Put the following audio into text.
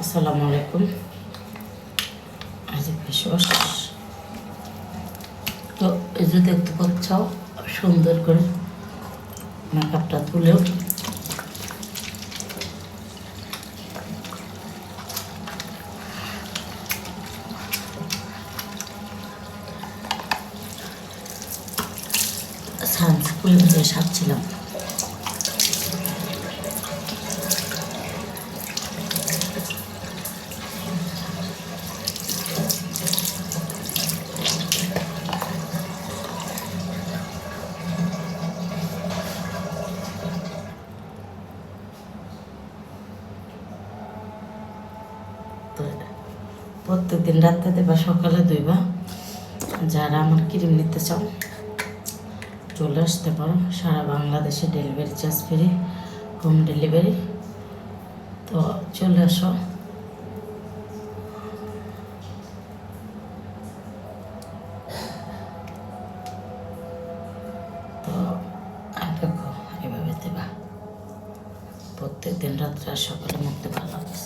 আসসালামু আলাইকুম। আজ ফেসওয়াশ তো এই যে দেখতে পাচ্ছ সুন্দর করে মেকআপটা তুলেও সানস্ক্রিন দিয়ে সারছিলাম। তো প্রত্যেকদিন রাত্রে দেবা, সকালে ধুইবা। যারা আমার ক্রিম নিতে চাও চলে আসতে পারো। সারা বাংলাদেশে delivery charge free, home delivery. তো চলে আসো। তো দেখো এভাবে দেবা প্রত্যেক দিন রাত্রে আর সকালে মুখতে ভালো লাগে।